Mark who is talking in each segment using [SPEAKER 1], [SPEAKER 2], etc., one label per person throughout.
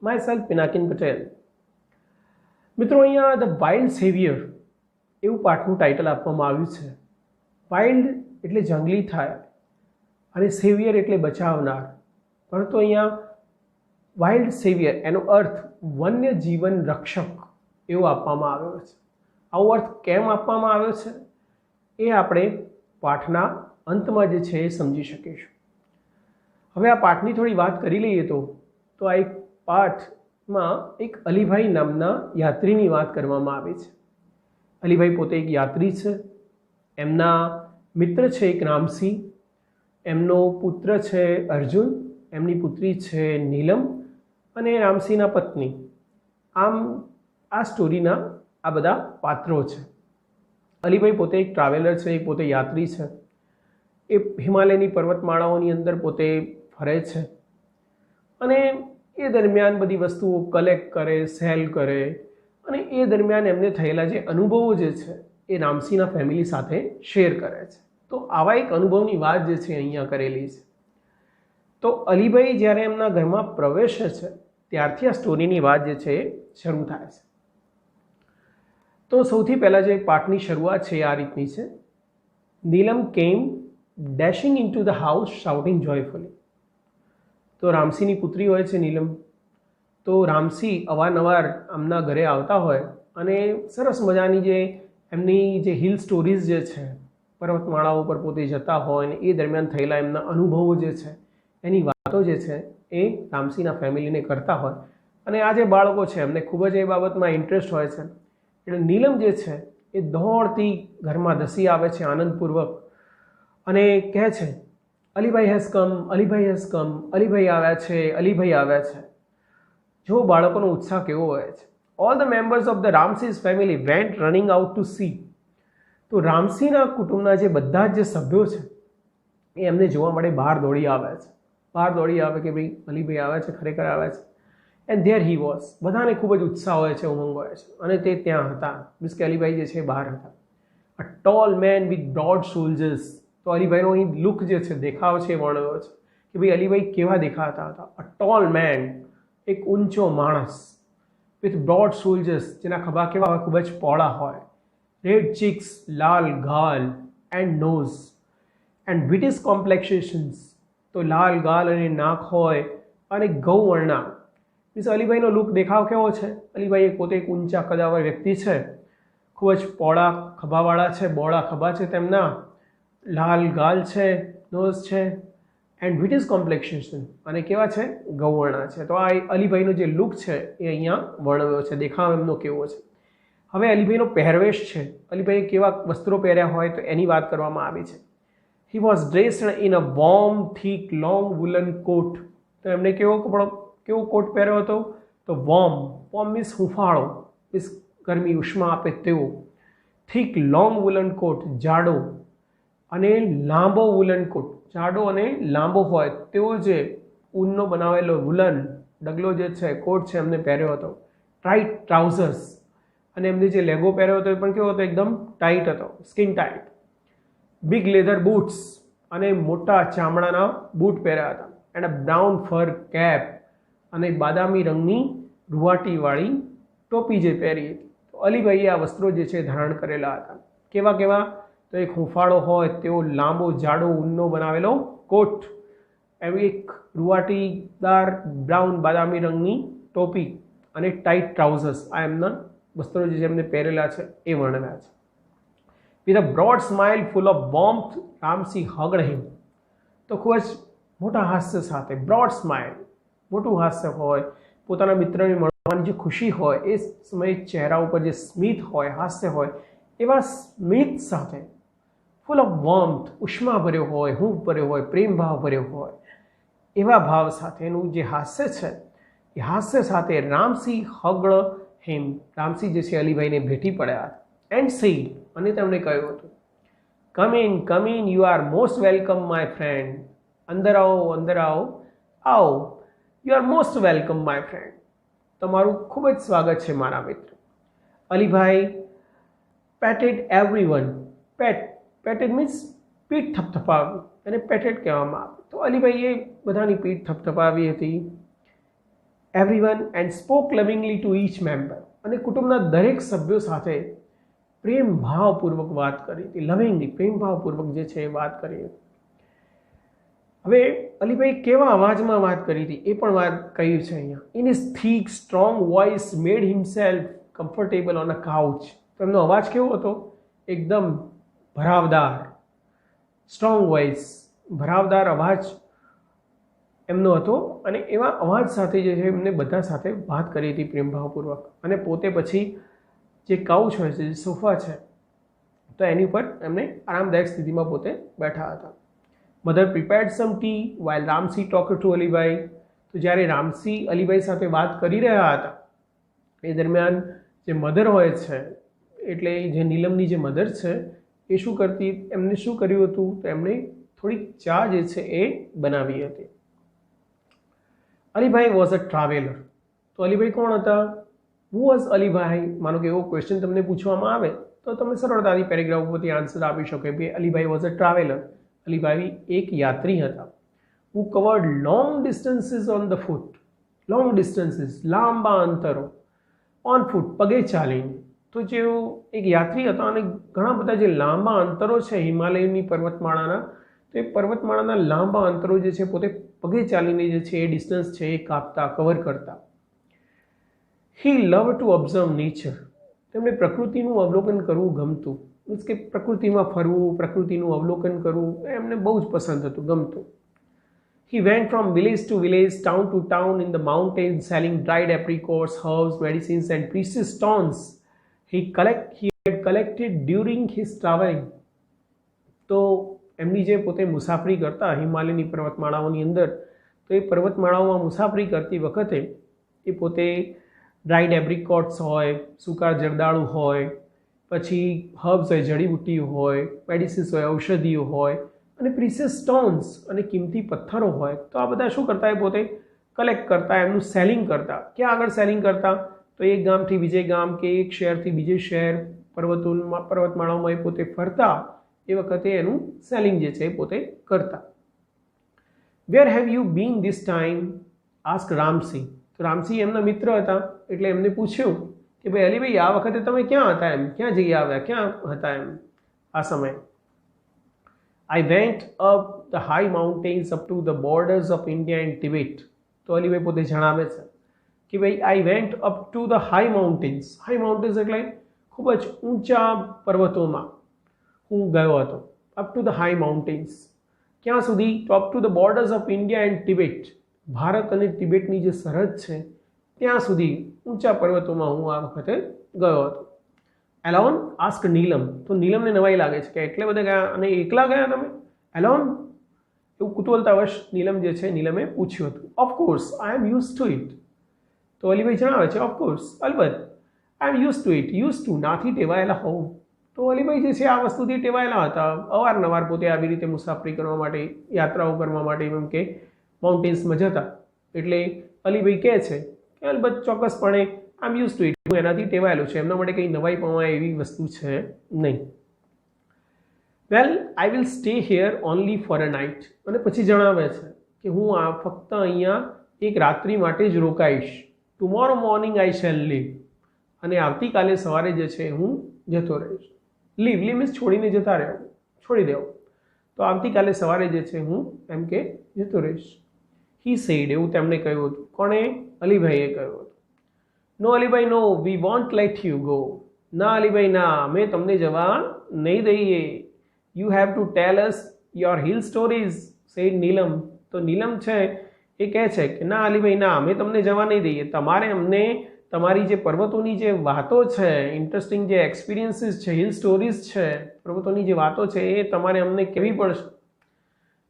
[SPEAKER 1] My self Pinakin Patel. મિત્રો, અહીંયા the wild saviour એવું પાઠનું ટાઇટલ આપવામાં આવ્યું છે. વાઇલ્ડ એટલે જંગલી થાય અને સેવિયર એટલે બચાવનાર. પરંતુ અહીંયા વાઇલ્ડ સેવિયર એનો અર્થ વન્ય જીવન રક્ષક એવો આપવામાં આવ્યો છે. આવો અર્થ કેમ આપવામાં આવ્યો છે એ આપણે પાઠના અંતમાં જે છે એ સમજી શકીશું. હવે આ પાઠની થોડી વાત કરી લઈએ તો આ એક પાઠમાં એક અલીભાઈ નામના યાત્રીની વાત કરવામાં આવી છે. અલીભાઈ પોતે એક યાત્રી છે. એમના મિત્ર છે એક રામસિંહ, એમનો પુત્ર છે અર્જુન, એમની પુત્રી છે નીલમ અને રામસિંહના પત્ની. આમ આ સ્ટોરીના આ બધા પાત્રો છે. અલીભાઈ પોતે એક ટ્રાવેલર છે, એ પોતે યાત્રી છે. એ હિમાલયની પર્વતમાળાઓની અંદર પોતે ફરે છે અને એ દરમિયાન બધી વસ્તુઓ કલેક્ટ કરે, સેલ કરે અને એ દરમિયાન એમને થયેલા જે અનુભવો જે છે એ રામસિંહના ફેમિલી સાથે શેર કરે છે. તો આવા એક અનુભવની વાત જે છે અહીંયા કરેલી છે. તો અલીભાઈ જ્યારે એમના ઘરમાં પ્રવેશે છે ત્યારથી આ સ્ટોરીની વાત જે છે એ શરૂ થાય છે. તો સૌથી પહેલાં જે પાઠની શરૂઆત છે એ આ રીતની છે. Neelam came dashing into the house shouting joyfully. તો રામસિંહની પુત્રી હોય છે નીલમ. તો રામસિંહ અવારનવાર આમના ઘરે આવતા હોય અને સરસ મજાની જે એમની જે હિલ સ્ટોરીઝ જે છે, પર્વતમાળાઓ પર પોતે જતા હોય અને એ દરમિયાન થયેલા એમના અનુભવો જે છે એની વાતો જે છે એ રામસિંહના ફેમિલીને કરતા હોય. અને આ જે બાળકો છે એમને ખૂબ જ એ બાબતમાં ઇન્ટરેસ્ટ હોય છે. એટલે નીલમ જે છે એ દોડતી ઘરમાં ધસી આવે છે આનંદપૂર્વક અને કહે છે, Alibhai has come, Alibhai has come, Alibhai આવ્યા છે, અલીભાઈ આવ્યા છે. જો બાળકોનો ઉત્સાહ કેવો હોય છે. All the members of the રામસિંહ's family went running out to see. તો રામસિંહના કુટુંબના જે બધા જ જે સભ્યો છે એ એમને જોવા માટે બહાર દોડી આવે છે. બહાર દોડી આવે કે ભાઈ અલીભાઈ આવ્યા છે, ખરેખર આવ્યા છે. And there he was. બધાને ખૂબ જ ઉત્સાહ હોય છે, ઉમંગ હોય છે અને તે ત્યાં હતા. મીન્સ કે અલીભાઈ જે છે બહાર હતા. A tall main with broad shoulders. તો અલીભાઈનો અહીં લુક જે છે, દેખાવ છે એ વર્ણવ્યો છે કે ભાઈ અલીભાઈ કેવા દેખાતા હતા. અ ટોલ મેન, એક ઊંચો માણસ, વિથ બ્રોડ શોલ્ડર્સ, જેના ખભા કેવા હોય, ખૂબ જ પહોળા હોય. રેડ ચીક્સ, લાલ ગાલ, એન્ડ નોઝ એન્ડ બ્રિટિશ કોમ્પ્લેક્શન્સ. તો લાલ ગાલ અને નાક હોય અને ગૌવર્ણા. મીન્સ અલીભાઈનો લુક દેખાવ કેવો છે. અલીભાઈ પોતે એક ઊંચા કદાવર વ્યક્તિ છે, ખૂબ જ પહોળા ખભાવાળા છે, બહોળા ખભા છે તેમના, લાલ ગાલ છે, નોઝ છે એન્ડ બ્રિટિશ કોમ્પ્લેક્શન અને કેવા છે, ગૌવર્ણા છે. તો આ અલીભાઈનો જે લુક છે એ અહીંયા વર્ણવ્યો છે, દેખાવ એમનો કેવો છે. હવે અલીભાઈનો પહેરવેશ છે, અલીભાઈએ કેવા વસ્ત્રો પહેર્યા હોય તો એની વાત કરવામાં આવી છે. He was dressed in a warm thick long woollen coat. તો એમને કેવો કોટ પહેર્યો હતો? તો વોર્મ. વોર્મ મીન્સ હુંફાળો, મીન્સ ગરમી ઉષ્મા આપે તેવો. થીક લોંગ વુલન કોટ, જાડો અને લાંબો વુલન કોટ. જાડો અને લાંબો હોય તેવો જે ઊનનો બનાવેલો વુલન ડગલો જે છે, કોટ છે, એમને પહેર્યો હતો. Tight trousers. અને એમને જે લેગો પહેર્યો હતો એ પણ કેવો હતો? એકદમ ટાઈટ હતો, skin tight. Big leather boots. અને મોટા ચામડાના બૂટ પહેર્યા હતા. And a brown fur cap. અને બાદામી રંગની રૂવાટીવાળી ટોપી જે પહેરી હતી. તો અલીભાઈએ આ વસ્ત્રો જે છે ધારણ કરેલા હતા. કેવા? તો એક હુંફાળો હોય તેવો લાંબો જાડો ઊનનો બનાવેલો કોટ, એવી એક રૂવાટીદાર બ્રાઉન બાદામી રંગની ટોપી અને ટાઈટ ટ્રાઉઝર્સ. આ એમના વસ્ત્રો જે એમને પહેરેલા છે એ વર્ણવ્યા છે. With a broad smile full of warmth Ramsingh hugged him. તો ખૂબ જ મોટા હાસ્ય સાથે, બ્રોડ સ્માઇલ, મોટું હાસ્ય હોય, પોતાના મિત્રને મળવાની જે ખુશી હોય એ સમયે ચહેરા ઉપર જે સ્મિત હોય, હાસ્ય હોય, એવા સ્મિત સાથે, ફૂલ ઓફ વોર્મથ, ઉષ્મા ભર્યો હોય, હૂંફ ભર્યો હોય, પ્રેમ ભાવ ભર્યો હોય, એવા ભાવ સાથેનું જે હાસ્ય છે એ હાસ્ય સાથે રામસિંહ હગ્ડ હિમ. રામસિંહ જે છે અલીભાઈને ભેટી પડ્યા. And see. અને તેમણે કહ્યું હતું, come in, you are most welcome my friend. અંદર આવો, અંદર આવો, આવો, you are most welcome my friend. તમારું ખૂબ જ સ્વાગત છે મારા મિત્ર. અલીભાઈ પેટેડ એવરીવન. પેટેડ મીન્સ પીઠ થપથપાવી, એને પેટેડ કહેવામાં આવે. તો અલીભાઈએ બધાની પીઠ થપથપાવી હતી. Everyone and spoke લવિંગલી to each member, અને કુટુંબના દરેક સભ્યો સાથે પ્રેમ ભાવપૂર્વક વાત કરી હતી. લવિંગલી, પ્રેમ ભાવપૂર્વક જે છે એ વાત કરી હતી. હવે અલીભાઈ કેવા અવાજમાં વાત કરી હતી એ પણ વાત કહ્યું છે અહીંયા. In his thick strong voice made himself comfortable on a couch. તો એમનો અવાજ કેવો હતો? એકદમ ભરાવદાર, સ્ટ્રોંગ વોઇસ, ભરાવદાર અવાજ એમનો હતો, અને એવા અવાજ સાથે જે છે એમને બધા સાથે વાત કરી હતી પ્રેમભાવપૂર્વક. અને પોતે પછી જે કાઉચ હોય છે, જે સોફા છે, તો એની ઉપર એમને આરામદાયક સ્થિતિમાં પોતે બેઠા હતા. Mother prepared some tea while Ramsay talk to Alibhai. તો જ્યારે રામસી અલીભાઈ સાથે વાત કરી રહ્યા હતા એ દરમિયાન જે મધર હોય છે, એટલે જે નીલમની જે મધર છે એ શું કરતી, એમને શું કર્યું હતું, તો એમણે થોડીક ચા જે છે એ બનાવી હતી. Alibhai was a traveller. તો અલીભાઈ કોણ હતા? Who was Alibhai? માનો કે એવો ક્વેશ્ચન તમને પૂછવામાં આવે તો તમે સરળતાથી પેરેગ્રાફ ઉપરથી આન્સર આપી શકો કે Alibhai was a traveller. Alibhai એક યાત્રી હતા. Who covered long distances on the foot. Long distances, લાંબા અંતરો, ઓન ફૂટ, પગે ચાલીને. તો જેઓ એક યાત્રી હતા અને ઘણા બધા જે લાંબા અંતરો છે હિમાલયની પર્વતમાળાના, તો એ પર્વતમાળાના લાંબા અંતરો જે છે પોતે પગે ચાલીને જે છે એ ડિસ્ટન્સ છે એ કાપતા, કવર કરતા. હી લવ ટુ ઓબ્ઝર્વ નેચર. તેમને પ્રકૃતિનું અવલોકન કરવું ગમતું. મીન્સ કે પ્રકૃતિમાં ફરવું, પ્રકૃતિનું અવલોકન કરવું એમને બહુ જ પસંદ હતું, ગમતું. He went from village to village, town to town in the mountains, selling dried apricots, herbs, medicines, and precious stones he had collected during his traveling. તો એમની જે પોતે મુસાફરી કરતા હિમાલયની પર્વતમાળાઓની અંદર, તો એ પર્વતમાળાઓમાં મુસાફરી કરતી વખતે એ પોતે ડ્રાઈડ એપ્રિકોટ્સ હોય, સૂકા જરદાળુ હોય, પછી હર્બ્સ હોય, જડીબુટ્ટીઓ હોય, મેડિસિન્સ હોય, ઔષધિઓ હોય, અને પ્રિસિયસ સ્ટોન્સ અને કિંમતી પથ્થરો હોય, તો આ બધા શું કરતા? એ પોતે કલેક્ટ કરતા, એમનું સેલિંગ કરતા. ક્યાં આગળ સેલિંગ કરતા? તો એક ગામથી બીજે ગામ કે એક શહેરથી બીજે શહેર, પર્વતમાળાઓમાં એ પોતે ફરતા એ વખતે એનું સેલિંગ જે છે એ પોતે કરતા. Where have you been this time? Ask Ramsi. તો રામસી એમના મિત્ર હતા એટલે એમને પૂછ્યું કે ભાઈ અલીભાઈ આ વખતે તમે ક્યાં હતા, એમ ક્યાં જઈ આવ્યા, ક્યાં હતા એમ આ સમયે? I went up the high mountains up to the borders of India and Tibet. તો અલીભાઈ પોતે જણાવે છે કે ભાઈ I went up to the high mountains. High mountains એટલે ખૂબ જ ઊંચા પર્વતોમાં હું ગયો હતો. Up to the high mountains. ક્યાં સુધી? તો up to the borders of India and Tibet. ભારત અને તિબેટની જે સરહદ છે ત્યાં સુધી ઊંચા પર્વતોમાં હું આ વખતે ગયો હતો. એલોન? આસ્ક નીલમ. તો નીલમને નવાઈ લાગે છે કે એટલે બધા ગયા અને એકલા ગયા તમે એલોન? એવું કુતૂહલતાવશ નીલમ જે છે નીલમે પૂછ્યું હતું. Of course I am use to it. તો અલીભાઈ જણાવે છે ઓફકોર્સ, અલબત્ત, I am use to it. Use to નાથી ટેવાયેલા હોઉં. તો અલીભાઈ જે છે આ વસ્તુથી ટેવાયેલા હતા. અવારનવાર પોતે આવી રીતે મુસાફરી કરવા માટે, યાત્રાઓ કરવા માટે એમ કે માઉન્ટેન્સમાં જતા. એટલે અલીભાઈ કહે છે કે અલબત્ત, ચોક્કસપણે આઈ એમ યુઝ ટુ ઇટ. હું એનાથી ટેવાયેલો છે. એમના માટે કંઈ નવાઈ પમાય એવી વસ્તુ છે નહીં. Well I will stay here only for a night. અને પછી જણાવે છે કે હું આ ફક્ત અહીંયા એક રાત્રિ માટે જ રોકાઈશ. Tomorrow morning I shall leave. અને આવતીકાલે સવારે જે છે હું જતો રહીશ. લીવ, લીવ મીન્સ છોડીને જતા રહેવું, છોડી દેવો. તો આવતીકાલે સવારે જે છે હું એમ કે જતો રહીશ. He said. એવું તેમણે કહ્યું હતું. કોણે? અલીભાઈએ કહ્યું હતું. No Alibhai no, we want let you go. ના અલીભાઈ ના, અમે તમને જવા નહીં દઈએ. You have to tell us your hill stories, said Neelam. તો નીલમ છે એ કહે છે કે ના અલીભાઈ ના, અમે તમને જવા નહીં દઈએ. તમારે અમને તમારી જે પર્વતોની જે વાતો છે, ઇન્ટરેસ્ટિંગ જે એક્સપિરિયન્સીસ છે, હિલ સ્ટોરીઝ છે, પર્વતોની જે વાતો છે એ તમારે અમને કહેવી પડશે.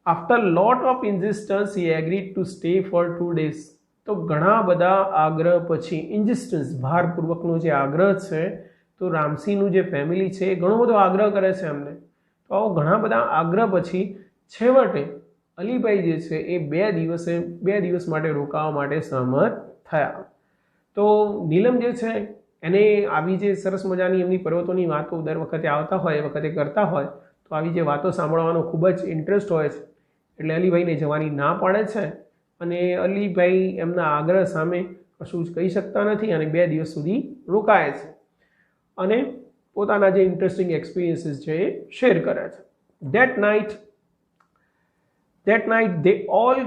[SPEAKER 1] After lot of insistence he agreed to stay for 2 days. તો ઘણા બધા આગ્રહ પછી, ઇન્ઝિસ્ટન્સ ભારપૂર્વકનો જે આગ્રહ છે, તો રામસીનું જે ફેમિલી છે એ ઘણો બધો આગ્રહ કરે છે એમને. તો આવો ઘણા બધા આગ્રહ પછી છેવટે અલીભાઈ જે છે એ 2 દિવસ માટે રોકાવા માટે સહમત થયા. તો નીલમ જે છે એને આવી જે સરસ મજાની એમની પર્વતોની વાતો દર વખતે આવતા હોય, એ વખતે કરતા હોય, તો આવી જે વાતો સાંભળવાનો ખૂબ જ ઇન્ટરેસ્ટ હોય છે. એટલે અલીભાઈને જવાની ના પાડે છે અને અલીભાઈ એમના આગ્રહ સામે કશું જ કહી શકતા નથી અને 2 દિવસ સુધી રોકાય છે અને પોતાના જે ઇન્ટરેસ્ટિંગ એક્સપિરિયન્સીસ છે એ શેર કરે છે. That night they all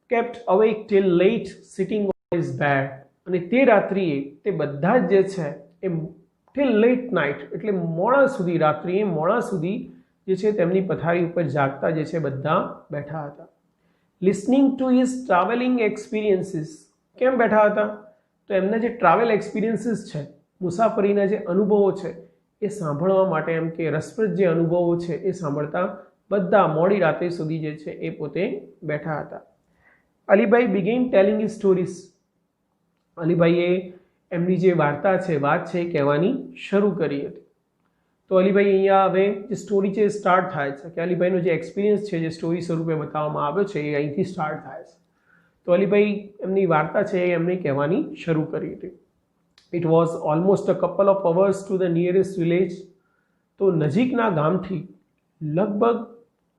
[SPEAKER 1] kept awake till late sitting on his bed. અને તે રાત્રિએ તે બધા જ જે છે એ till late night એટલે મોડા સુધી રાત્રિએ મોડા સુધી જે છે તેમની પથારી ઉપર જાગતા જે છે બધા બેઠા હતા. Listening to his travelling experiences. કેમ બેઠા હતા? તો એમના જે ટ્રાવેલ એક્સપિરિયન્સીસ છે, મુસાફરીના જે અનુભવો છે એ સાંભળવા માટે, એમ કે રસપ્રદ જે અનુભવો છે એ સાંભળતા બધા મોડી રાત્રે સુધી જે છે એ પોતે બેઠા હતા. Alibhai began telling his stories. અલીભાઈએ એમની જે વાર્તા છે, વાત છે, કહેવાની શરૂ કરી હતી. તો અલીભાઈ અહીંયા હવે જે સ્ટોરી છે એ સ્ટાર્ટ થાય છે કે અલીભાઈનો જે એક્સપિરિયન્સ છે, જે સ્ટોરી સ્વરૂપે બતાવવામાં આવ્યો છે એ અહીંથી સ્ટાર્ટ થાય છે. તો અલીભાઈ એમની વાર્તા છે એ એમને કહેવાની શરૂ કરી હતી. It was almost a couple of hours to the nearest village. તો નજીકના ગામથી લગભગ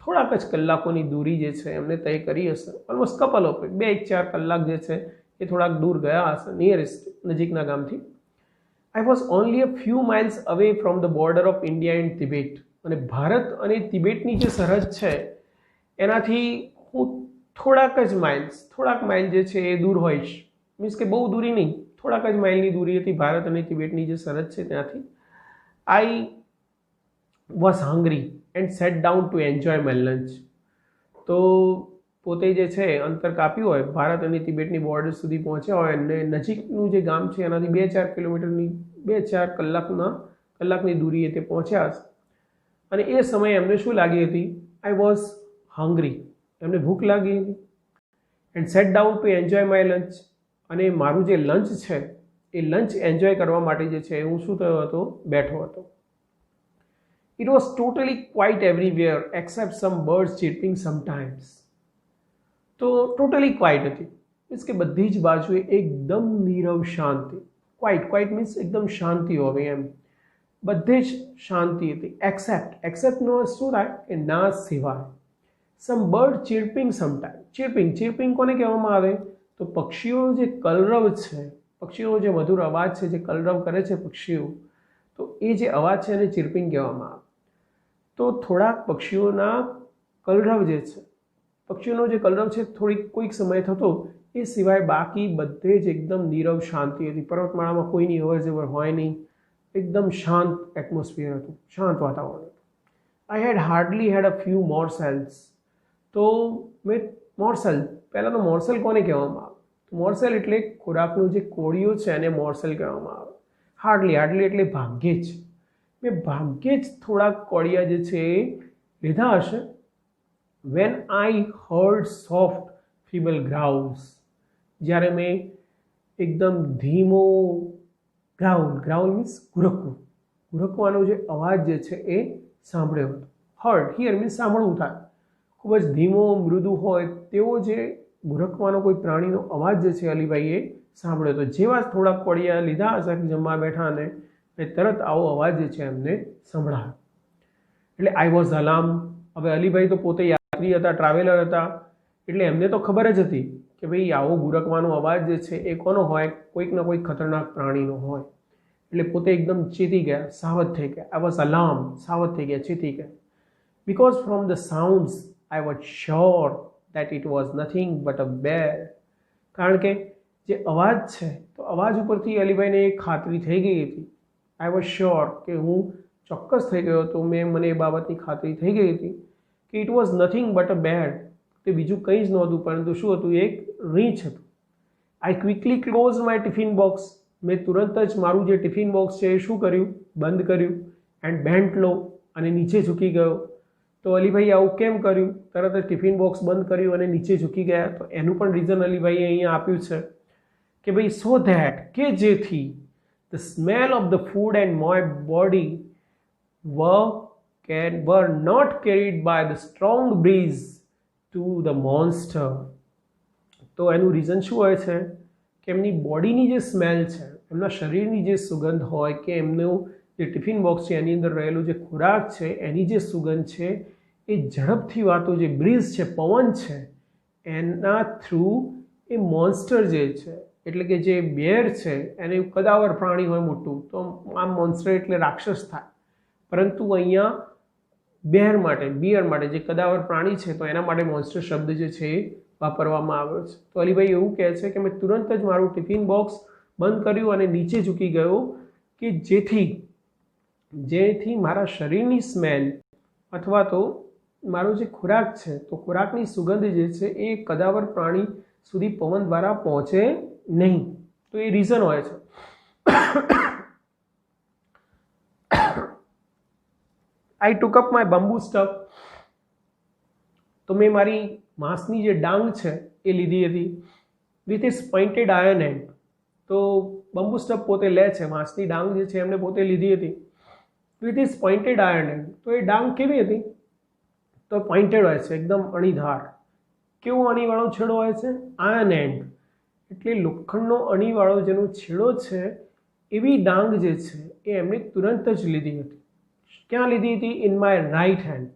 [SPEAKER 1] થોડાક જ કલાકોની દૂરી જે છે એમને તય કરી હશે. ઓલમોસ્ટ કપલ ઓફ 2-4 કલાક જે છે એ થોડાક દૂર ગયા હશે નિયરેસ્ટ નજીકના ગામથી. I was only a few miles away from the border of India and Tibet. અને ભારત અને તિબેટની જે સરહદ છે એનાથી હું થોડાક માઇલ જે છે એ દૂર હોઈશ. મીન્સ કે બહુ દૂરી નહીં, થોડાક જ માઇલની દૂરી હતી ભારત અને તિબેટની જે સરહદ છે ત્યાંથી. I was hungry and set down to enjoy my lunch. તો પોતે જે છે અંતર કાપ્યું હોય, ભારત અને તિબેટની બોર્ડર સુધી પહોંચ્યા હોય અને નજીકનું જે ગામ છે એનાથી 2-4 કિલોમીટરની 2-4 કલાકની દૂરીએ તે પહોંચ્યા હશે. અને એ સમયે એમને શું લાગી હતી? I was hungry. એમને ભૂખ લાગી હતી. And set down to enjoy my lunch. અને મારું જે લંચ છે એ લંચ એન્જોય કરવા માટે જે છે હું શું થયો હતો? બેઠો હતો. It was totally quiet everywhere except some birds chirping sometimes. તો ટોટલી ક્વાઇટ હતી. મીન્સ કે બધી જ બાજુએ એકદમ નીરવ શાંતિ. ક્વાઇટ મીન્સ એકદમ શાંતિ હોવી એમ. બધે જ શાંતિ હતી. એક્સેપ્ટનો શું થાય કે ના સિવાય. સમ બર્ડ ચીર્પિંગ સમટાઈમ. ચીર્પિંગ કોને કહેવામાં આવે? તો પક્ષીઓનો જે કલરવ છે, પક્ષીઓનો જે મધુર અવાજ છે, જે કલરવ કરે છે પક્ષીઓ, તો એ જે અવાજ છે એને ચીર્પિંગ કહેવામાં આવે. તો થોડાક પક્ષીઓના કલરવ જે છે, પક્ષીઓનો જે કલરવ છે કોઈક સમય થતો, એ સિવાય બાકી બધે જ એકદમ નીરવ શાંતિ હતી. પર્વતમાળામાં કોઈની અવરજવર હોય નહીં, એકદમ શાંત એટમોસ્ફિયર હતું, શાંત વાતાવરણ હતું. આઈ હેડ હાર્ડલી હેડ અ ફ્યુ મોરસેલ્સ. તો મેં મોરસેલ, પહેલાં તો મોરસેલ કોને કહેવામાં આવે? તો મોરસેલ એટલે ખોરાકનું જે કોળીઓ છે એને મોરસેલ કહેવામાં આવે. હાર્ડલી એટલે ભાગ્યે જ. મેં ભાગ્યે જ થોડાક કોળિયા જે છે એ લીધા હશે. When I heard soft feeble growls. જ્યારે મેં એકદમ ધીમો ગ્રાઉલ મીન્સ ગુરકવાનો જે અવાજ જે છે એ સાંભળ્યો હતો. હર્ડ હિયર મીન્સ સાંભળવું થાય. ખૂબ જ ધીમો મૃદુ હોય તેવો જે ગુરકવાનો કોઈ પ્રાણીનો અવાજ જે છે અલીભાઈએ સાંભળ્યો હતો. જેવા થોડાક કોળિયા લીધા હશે જમવા બેઠા અને તરત આવો અવાજ જે છે એમને સંભળાયો. એટલે આઈ વોઝ અલાર્મ. હવે અલીભાઈ તો પોતે યાત્રી હતા, ટ્રાવેલર હતા, એટલે એમને તો ખબર જ હતી કે ભાઈ આવો ગુરકવાનો અવાજ જે છે એ કોનો હોય? કોઈક ના કોઈક ખતરનાક પ્રાણીનો હોય. એટલે પોતે એકદમ ચેતી ગયા, સાવધ થઈ ગયા. I was alarm. સાવધ થઈ ગયા, ચેતી ગયા. Because from the sounds I was sure that it was nothing but a bear. કારણ કે જે અવાજ છે તો અવાજ ઉપરથી અલીભાઈને એક ખાતરી થઈ ગઈ હતી. આઈ વોઝ શ્યોર કે હું ચોક્કસ થઈ ગયો હતો, મને એ બાબતની ખાતરી થઈ ગઈ હતી કે it was nothing but a bed. તે બીજું કંઈ જ નહોતું, પરંતુ શું હતું? એક રીંછ હતું. I quickly close my tiffin box. મેં તુરંત જ મારું જે ટિફિન બોક્સ છે એ શું કર્યું? બંધ કર્યું. એન્ડ બેન્ટ લો, અને નીચે ઝૂકી ગયો. તો અલીભાઈ આવું કેમ કર્યું? તરત જ ટિફિન બોક્સ બંધ કર્યું અને નીચે ઝૂકી ગયા. તો એનું પણ રીઝન અલીભાઈએ અહીંયા આપ્યું છે કે ભાઈ સો ધેટ, કે જેથી the smell of the food and my body were not carried by the strong breeze to the monster. તો એનું રીઝન શું હોય છે કે એમની બોડીની જે સ્મેલ છે, એમના શરીરની જે સુગંધ હોય, કે એમનું જે ટિફિન બોક્સ છે એની અંદર રહેલું જે ખોરાક છે એની જે સુગંધ છે એ ઝડપથી વાતો, જે બ્રીઝ છે, પવન છે, એના થ્રુ એ મોન્સ્ટર જે છે એટલે કે જે બેર છે એને કદાવર પ્રાણી હોય મોટું તો આ મોન્સ્ટર એટલે રાક્ષસ થાય, પરંતુ અહીંયા બિયર માટે જે કદાવર પ્રાણી છે તો એના માટે મોન્સ્ટર શબ્દ જે છે એ વાપરવામાં આવ્યો છે. તો અલીભાઈ એવું કહે છે કે મેં તુરંત જ મારું ટિફિન બોક્સ બંધ કર્યું અને નીચે ઝૂકી ગયો કે જેથી મારા શરીરની સ્મેલ અથવા તો મારો જે ખોરાક છે તો ખોરાકની સુગંધ જે છે એ કદાવર પ્રાણી સુધી પવન દ્વારા પહોંચે નહીં. તો એ રીઝન હોય છે. આઈ ટુક અપ માય બંબુ સ્ટફ. તો મેં મારી માંસની જે ડાંગ છે એ લીધી હતી with is pointed iron and. તો બંબુ સ્ટફ પોતે લે છે, માંસની ડાંગ જે છે એમને પોતે લીધી હતી with is pointed iron and. તો એ ડાંગ કેવી હતી? તો પોઇન્ટેડ હોય છે, એકદમ અણીધાર. કેવો અણીવાળો છેડો હોય છે? આયર્ન એન્ડ, એટલે લોખંડનો અણીવાળો જેનો છેડો છે એવી ડાંગ જે છે એ એમણે તુરંત જ લીધી હતી. ક્યાં લીધી હતી? In my right hand.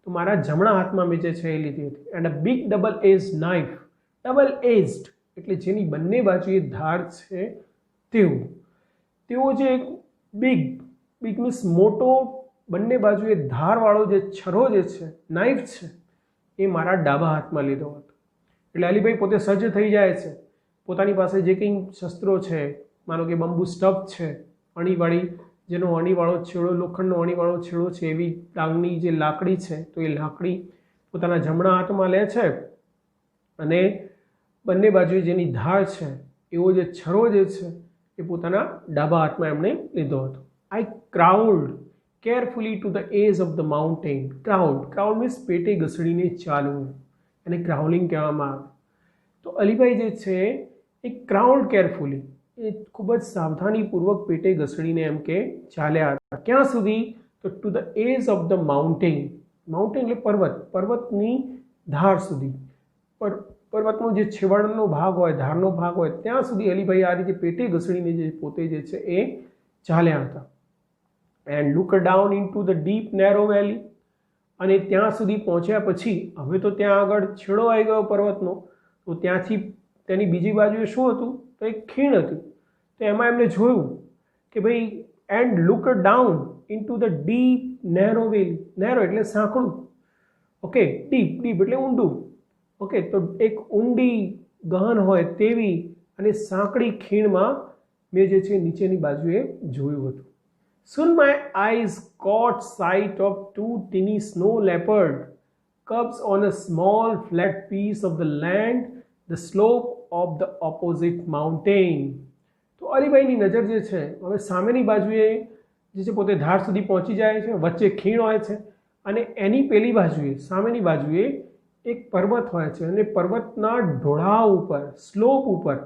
[SPEAKER 1] તો મારા જમણા હાથમાં મેં જે છે એ લીધી હતી. And a big double edge knife. Double aged એટલે જેની બંને બાજુએ ધાર છે તેવો જે બિગ મીન્સ મોટો બંને બાજુએ ધારવાળો જે છરો જે છે નાઇફ છે એ મારા ડાબા હાથમાં લીધો હતો. એટલે અલીભાઈ પોતે સજ્જ થઈ જાય છે. પોતાની પાસે જે કંઈ શસ્ત્રો છે, માનો કે બંબુ સ્ટફ છે અણીવાળી, જેનો અણીવાળો છેડો લોખંડનો અણીવાળો છેડો છે એવી ડાંગની જે લાકડી છે તો એ લાકડી પોતાના જમણા હાથમાં લે છે અને બંને બાજુએ જેની ધાર છે એવો જે છરો જે છે એ પોતાના ડાબા હાથમાં એમણે લીધો હતો. I crawled carefully to the edge of the mountain. Crawled means પેટે ઘસડીને ચાલવું, એને ક્રાઉલિંગ કહેવામાં આવે. તો અલીભાઈ જે છે એ ક્રાઉલ્ડ કેરફુલી, એ ખૂબ જ સાવધાનીપૂર્વક પેટે ઘસડીને એમ કે ચાલ્યા હતા. ક્યાં સુધી? તો to the edge of the mountain. Mountain એટલે પર્વતની ધાર સુધી. પર્વતનો જે છેવાડાનો ભાગ હોય, ધારનો ભાગ હોય ત્યાં સુધી અલીભાઈ આ રીતે પેટે ઘસડીને જે પોતે જે છે એ ચાલ્યા હતા. And look down into the deep narrow valley. અને ત્યાં સુધી પહોંચ્યા પછી હવે તો ત્યાં આગળ છેડો આવી ગયો પર્વતનો, તો ત્યાંથી તેની બીજી બાજુએ શું હતું? તો એક ખીણ હતી. તો એમાં એમને જોયું કે ભાઈ and look down into the deep narrow valley. Narrow એટલે સાંકડું, ઓકે, ડીપ એટલે ઊંડું, ઓકે. તો એક ઊંડી ગહન હોય તેવી અને સાંકડી ખીણમાં મેં જે છે નીચેની બાજુએ જોયું હતું. Soon my eyes caught sight of two tiny snow leopard cubs on a small flat piece of the land, the slope of the opposite mountain. તો અલીભાઈની નજર જે છે હવે સામેની બાજુએ જે છે પોતે ધાર સુધી પહોંચી જાય છે, વચ્ચે ખીણ હોય છે અને એની પેલી બાજુએ સામેની બાજુએ એક પર્વત હોય છે અને પર્વતના ઢોળાવ ઉપર, સ્લોપ ઉપર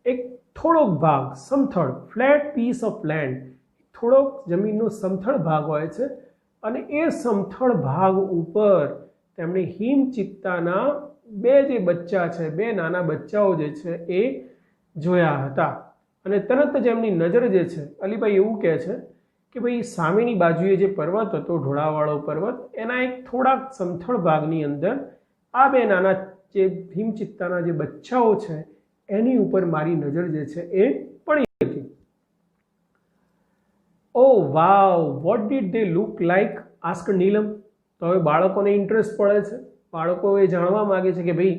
[SPEAKER 1] એક થોડોક ભાગ, સમથળ, ફ્લેટ પીસ ઓફ લેન્ડ, થોડોક જમીનનો સમથળ ભાગ હોય છે અને એ સમથળ ભાગ ઉપર તેમણે હિમચિત્તાના બે જે બચ્ચા છે, બે નાના બચ્ચાઓ જે છે એ જોયા હતા. અને તરત જ એમની નજર જે છે અલીભાઈ એવું કહે છે કે ભાઈ સામેની બાજુએ જે પર્વત હતો, ઢોળાવાળો પર્વત, એના એક થોડાક સમથળ ભાગની અંદર આ બે નાના જે હિમચિત્તાના જે બચ્ચાઓ છે એની ઉપર મારી નજર જે છે એ પડી હતી. Oh wow, what did they look like? Ask Neelam. તો હવે બાળકોને ઇન્ટરેસ્ટ પડે છે, બાળકો એ જાણવા માગે છે કે ભાઈ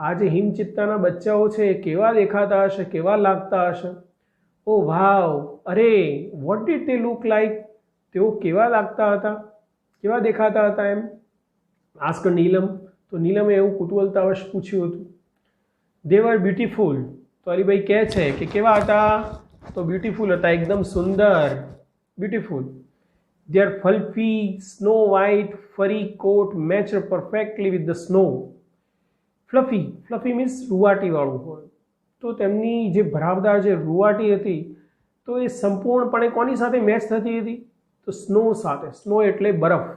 [SPEAKER 1] આ જે હિમચિત્તાના બચ્ચાઓ છે એ કેવા દેખાતા હશે, કેવા લાગતા હશે. ઓ વાવ, અરે, vote did they look like? તેઓ કેવા લાગતા હતા, કેવા દેખાતા હતા એમ? આસ્ક નીલમ. તો નીલમે એવું કુતૂહલતાવશ પૂછ્યું હતું. દે વર બ્યુટીફુલ. તો અલીભાઈ કહે છે કે કેવા હતા? તો બ્યુટીફુલ હતા, એકદમ સુંદર, beautiful. Their fluffy, snow white, furry coat matched perfectly with the snow. Fluffy means રૂવાટીવાળું હોય. તો તેમની જે ભરાવદાર જે રૂવાટી હતી તો એ સંપૂર્ણપણે કોની સાથે મેચ થતી હતી? તો સ્નો સાથે. સ્નો એટલે બરફ.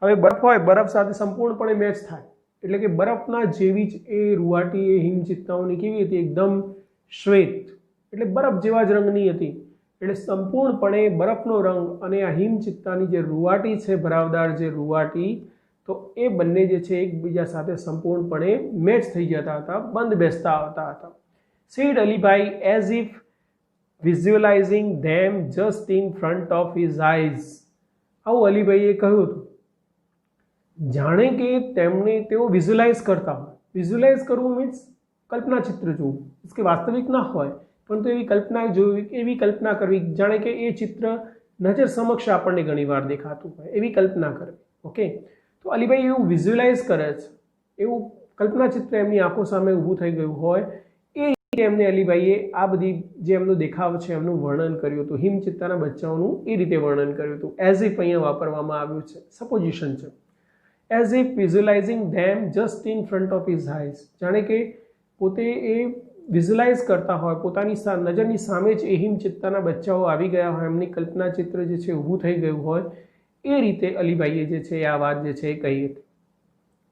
[SPEAKER 1] હવે બરફ હોય, બરફ સાથે સંપૂર્ણપણે મેચ થાય એટલે કે બરફના જેવી જ એ રૂવાટી એ હિમચિત્તાઓની કેવી હતી? એકદમ શ્વેત, એટલે બરફ જેવા જ રંગની હતી. એટલે સંપૂર્ણપણે બરફનો રંગ અને આ હિમચિત્તાની જે રૂવાટી છે, ભરાવદાર જે રૂવાટી, તો એ બંને જે છે એકબીજા સાથે સંપૂર્ણપણે મેચ થઈ જતા હતા, બંધ બેસતા આવતા હતા. Said Alibhai as if visualising them just in front of his eyes. આવું અલીભાઈએ કહ્યું હતું, જાણે કે તેઓ વિઝ્યુઅલાઇઝ કરતા હોય. વિઝ્યુઅલાઇઝ કરવું મીન્સ કલ્પના ચિત્ર જોવું, કે વાસ્તવિક ના હોય પરંતુ એવી કલ્પના જોવી, એવી કલ્પના કરવી જાણે કે એ ચિત્ર નજર સમક્ષ આપણને ઘણીવાર દેખાતું હોય, એવી કલ્પના કરવી. ઓકે, તો અલીભાઈ એવું વિઝ્યુઅલાઇઝ કરે છે, એવું કલ્પના ચિત્ર એમની આંખો સામે ઊભું થઈ ગયું હોય એ રીતે એમને અલીભાઈએ આ બધી જે એમનો દેખાવ છે એમનું વર્ણન કર્યું હતું. હિમચિત્તાના બચ્ચાઓનું એ રીતે વર્ણન કર્યું હતું. એઝ ઇફ અહીંયા વાપરવામાં આવ્યું છે, સપોઝિશન છે. As if visualising them just in front of his eyes, જાણે કે પોતે એ વિઝ્યુઅલાઇઝ કરતા હોય, પોતાની નજરની સામે જ એ હિમચિત્તાના બચ્ચાઓ આવી ગયા હોય, એમની કલ્પના ચિત્ર જે છે ઊભું થઈ ગયું હોય, એ રીતે અલીભાઈએ જે છે આ વાત જે છે એ કહી હતી.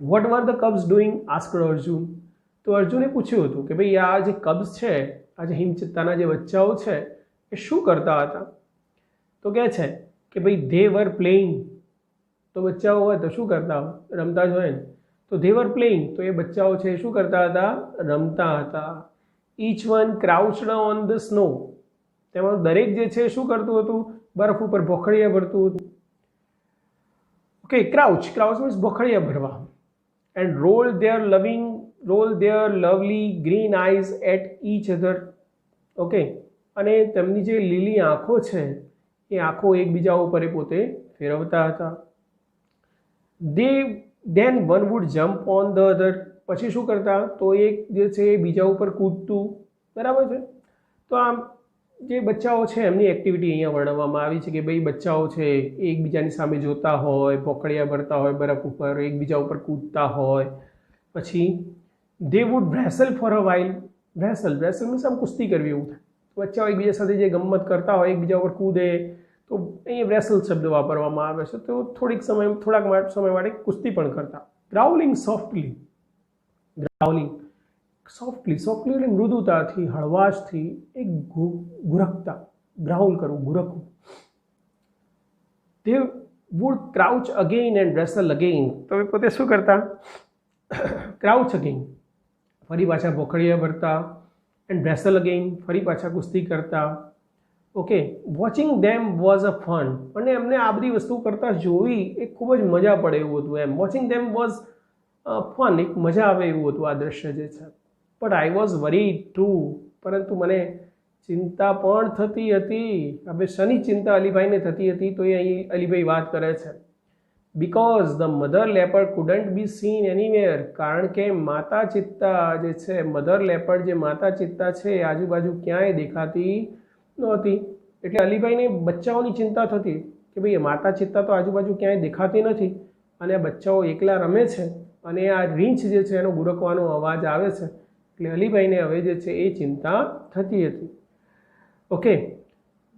[SPEAKER 1] What were the cubs doing asked Arjun. તો અર્જુને પૂછ્યું હતું કે ભાઈ આ જે કબ્સ છે, આ જે હિમચિત્તાના જે બચ્ચાઓ છે એ શું કરતા હતા. તો કહે છે કે ભાઈ ધે વર પ્લેઇંગ. તો બચ્ચાઓ હોય તો શું કરતા હોય, રમતા જ હોય ને. તો ધે વર પ્લેઇંગ, તો એ બચ્ચાઓ છે એ શું કરતા હતા, રમતા હતા. Each one crouched on the snow. તેમાં દરેક જે છે શું કરતું હતું, બરફ ઉપર ભોખડિયા ભરતું હતું. ઓકે, ક્રાઉચ મીન્સ ભોખડિયા ભરવા. And role their lovely green eyes at each other. Okay, અને તેમની જે લીલી આંખો છે એ આંખો એકબીજા ઉપર પોતે ફેરવતા હતા. then one would jump on the other. પછી શું કરતા, તો એક જે છે એ બીજા ઉપર કૂદતું. બરાબર છે. તો આમ જે બચ્ચાઓ છે એમની એક્ટિવિટી અહીંયા વર્ણવવામાં આવી છે કે ભાઈ બચ્ચાઓ છે એ એકબીજાની સામે જોતા હોય, ભોખડિયા ભરતા હોય બરફ ઉપર, એકબીજા ઉપર કૂદતા હોય. પછી they would wrestle for a while. wrestle means આમ કુસ્તી કરવી એવું થાય. બચ્ચાઓ એકબીજા સાથે જે ગમત કરતા હોય, એકબીજા ઉપર કૂદે, તો અહીંયા wrestle શબ્દ વાપરવામાં આવે છે. તો થોડાક સમય માટે કુસ્તી પણ કરતા. ગ્રાઉલિંગ સોફ્ટલી. સોફ્ટલી એટલે મૃદુતાથી, હળવાશથી, એક ગુરકતા, ગ્રાઉલ કરવું, ગુરકવું. they would crouch again and wrestle again. તો એ પોતે શું કરતા, ક્રાઉચ અગેન, ફરી પાછા ભોખડિયા ભરતા, એન્ડ wrestle again, ફરી પાછા કુસ્તી કરતા. Okay, watching them was a fun. અને એમને આ બધી વસ્તુ કરતા જોઈ એ ખૂબ જ મજા પડે એવું હતું એમ. વોચિંગ ધેમ વોઝ ફન, એક મજા આવે એવું હતું આ દ્રશ્ય જે છે. But I was worried too. પરંતુ મને ચિંતા પણ થતી હતી. હવે શની ચિંતા અલીભાઈને થતી હતી, તો એ અહીં અલીભાઈ વાત કરે છે. Because the mother leopard couldn't be seen anywhere. કારણ કે માતા ચિત્તા જે છે, મધર લેપર્ડ જે માતા ચિત્તા છે એ આજુબાજુ ક્યાંય દેખાતી નહોતી. એટલે અલીભાઈને બચ્ચાઓની ચિંતા થતી કે ભાઈ માતા ચિત્તા તો આજુબાજુ ક્યાંય દેખાતી નથી અને આ બચ્ચાઓ એકલા રમે છે અને આ રીંછ જે છે એનો ગુરકવાનો અવાજ આવે છે. એટલે અલીભાઈને હવે જે છે એ ચિંતા થતી હતી. Okay,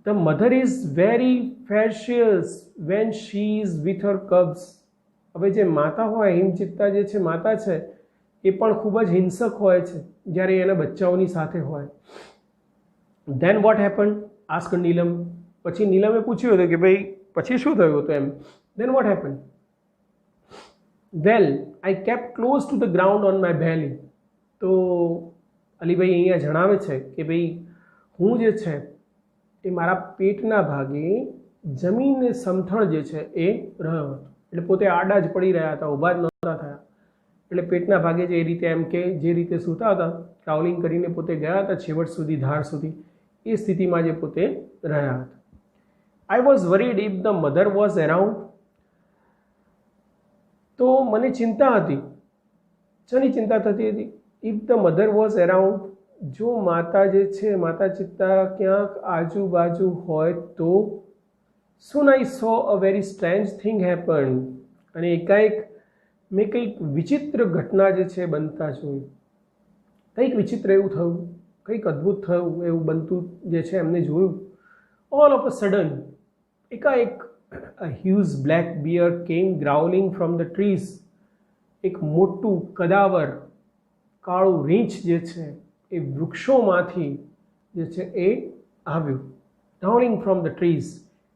[SPEAKER 1] the mother is very ferocious when she is with her cubs. હવે જે માતા હોય, હિમચિત્તા જે છે માતા છે એ પણ ખૂબ જ હિંસક હોય છે જ્યારે એના બચ્ચાઓની સાથે હોય. ધેન વોટ હેપન આસ્ક નીલમ. પછી નીલમે પૂછ્યું હતું કે ભાઈ પછી શું થયું હતું એમ. Then what happen. Well I kept close to the ground on my belly. તો અલીભાઈ અહીંયા જણાવે છે કે ભાઈ હું જે છે એ મારા પેટના ભાગે જમીનને સમથળ જે છે એ રહ્યો હતો. એટલે પોતે આડા જ પડી રહ્યા હતા, ઊભા જ નહોતા થયા. એટલે પેટના ભાગે જે રીતે એમ કે જે રીતે સૂતા હતા, ટ્રાવેલિંગ કરીને પોતે ગયા હતા છેવટ સુધી, ધાર સુધી, એ સ્થિતિમાં જે પોતે રહ્યા હતા. આઈ was worried if the mother was around. તો મને ચિંતા હતી. શેની ચિંતા થતી હતી? If the mother was around. જો માતા જે છે, માતા ચિત્તા ક્યાંક આજુબાજુ હોય તો. soon I saw a very strange thing happen. અને એકાએક મેં કંઈક વિચિત્ર ઘટના જે છે બનતા જોયું. કંઈક વિચિત્ર એવું થયું, કંઈક અદ્ભુત થયું એવું બનતું જે છે એમને જોયું. ઓલ ઓફ અ સડન, એકાએક a huge black bear came growling from the trees. એક મોટું કદાવર કાળું રીંછ જે છે એ વૃક્ષોમાંથી જે છે એ આવ્યું. growling from the trees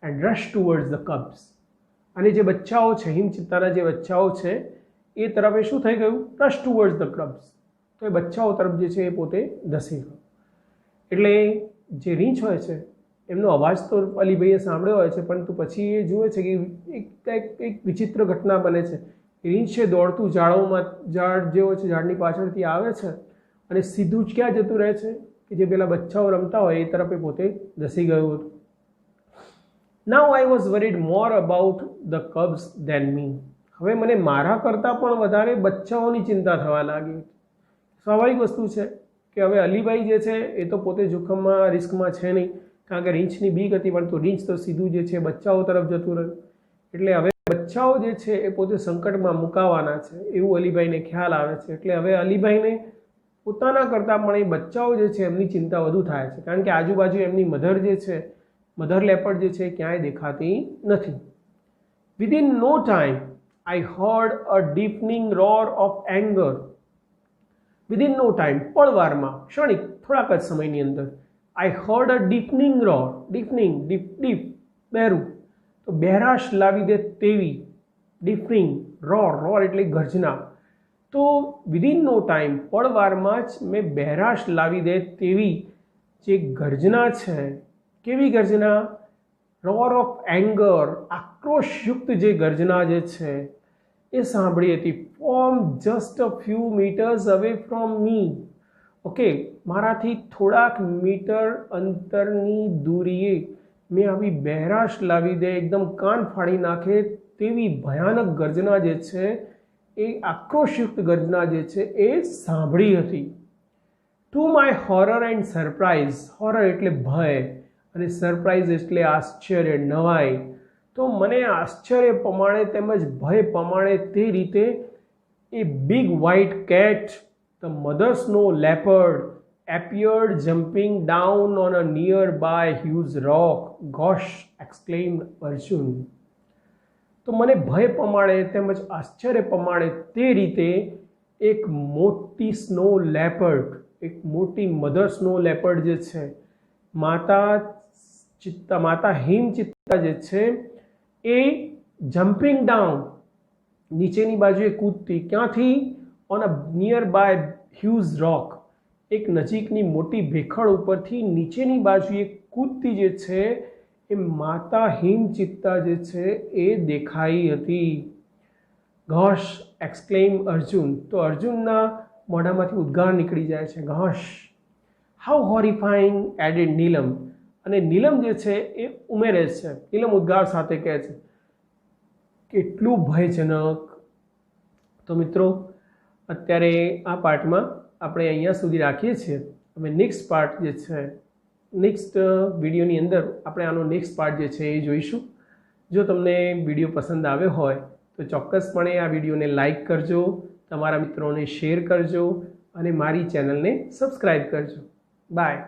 [SPEAKER 1] and rushed towards the cubs. અને જે બચ્ચાઓ છે, હિમચિત્તાના જે બચ્ચાઓ છે એ તરફ શું થઈ ગયું? Rush towards the cubs. તો એ બચ્ચાઓ તરફ જે છે એ પોતે ધસી ગયો. એટલે જે રીંછ હોય છે એમનો અવાજ તો અલીભાઈએ સાંભળ્યો હોય છે, પરંતુ પછી એ જુએ છે કે એક વિચિત્ર ઘટના બને છે. રીંછ છે દોડતું ઝાડ જે હોય છે ઝાડની પાછળથી આવે છે અને સીધું જ ક્યાં જતું રહે છે કે જે પેલા બચ્ચાઓ રમતા હોય એ તરફ એ પોતે ધસી ગયું હતું. Now I was worried more about the cubs then me. હવે મને મારા કરતાં પણ વધારે બચ્ચાઓની ચિંતા થવા લાગી. સ્વાભાવિક વસ્તુ છે કે હવે અલીભાઈ જે છે એ તો પોતે જોખમમાં રિસ્કમાં છે નહીં, કારણ કે રીંછની બીક હતી, પરંતુ રીંછ તો સીધું જે છે બચ્ચાઓ તરફ જતું રહ્યું. એટલે હવે બચ્ચાઓ જે છે એ પોતે સંકટમાં મુકાવાના છે એવું અલીભાઈને ખ્યાલ આવે છે. એટલે હવે અલીભાઈને પોતાના કરતાં પણ એ બચ્ચાઓ જે છે એમની ચિંતા વધુ થાય છે, કારણ કે આજુબાજુ એમની મધર લેપર્ડ જે છે ક્યાંય દેખાતી નથી. Within no time I heard a deepening roar of anger. Within no time, પળવારમાં, ક્ષણિક, થોડાક જ સમયની અંદર, I heard a deepening roar. Deepening, deep, બહેરું, તો બહેરાશ લાવી દે તેવી. ડીપનિંગ, રોર એટલે ગર્જના. તો વિધિન નો ટાઈમ, પળવારમાં જ મેં બહેરાશ લાવી દે તેવી જે ગર્જના છે. કેવી ગર્જના? રોર ઓફ એંગર, આક્રોશયુક્ત જે ગર્જના જે છે એ સાંભળી હતી. From just a few metres away from me. Okay, મારાથી થોડાક મીટર અંતરની દૂરીએ મેં આવી બહેરાશ લાવી દે, એકદમ કાન ફાડી નાખે તેવી ભયાનક ગર્જના જે છે એ આક્રોશયુક્ત ગર્જના જે છે એ સાંભળી હતી. To my horror and surprise. Horror એટલે ભય અને સરપ્રાઇઝ એટલે આશ્ચર્ય, નવાઈ. તો મને આશ્ચર્ય પ્રમાણે તેમજ ભય પ્રમાણે તે રીતે a big white cat, the mother snow leopard, appeared jumping down on a nearby huge rock. Gosh, exclaimed Arjun. તો મને ભય પ્રમાણે તેમજ આશ્ચર્ય પ્રમાણે તે રીતે એક મોટી સ્નો લેપર્ડ, એક મોટી મધર સ્નો લેપર્ડ જે છે, માતા હિમચિત્તા જે છે એ જમ્પિંગ ડાઉન, નીચેની બાજુએ કૂદતી. ક્યાંથી? On a nearby huge rock, એક નજીકની મોટી ભેખડ ઉપરથી નીચેની બાજુએ કૂદતી જે છે એ માતા હિમચિત્તા જે છે એ દેખાઈ હતી. ઘોષ, એક્સક્લેમ અર્જુન. તો અર્જુનના મોઢામાંથી ઉદ્ગાર નીકળી જાય છે, ઘોષ. હાઉ હોરિફાઈંગ, એડેડ નીલમ. અને નીલમ જે છે એ ઉમેરે છે, નીલમ ઉદ્ગાર સાથે કહે છે, કેટલું ભયજનક. તો મિત્રો, અત્યારે આ પાર્ટમાં આપણે અહીંયા સુધી રાખીએ છીએ. હવે નેક્સ્ટ પાર્ટ જે છે, નેક્સ્ટ વિડીયોની અંદર આપણે આનો નેક્સ્ટ પાર્ટ જે છે એ જોઈશું. જો તમને વિડીયો પસંદ આવ્યો હોય તો ચોક્કસપણે આ વિડીયોને લાઈક કરજો, તમારા મિત્રોને શેર કરજો અને મારી ચેનલને સબસ્ક્રાઈબ કરજો. બાય.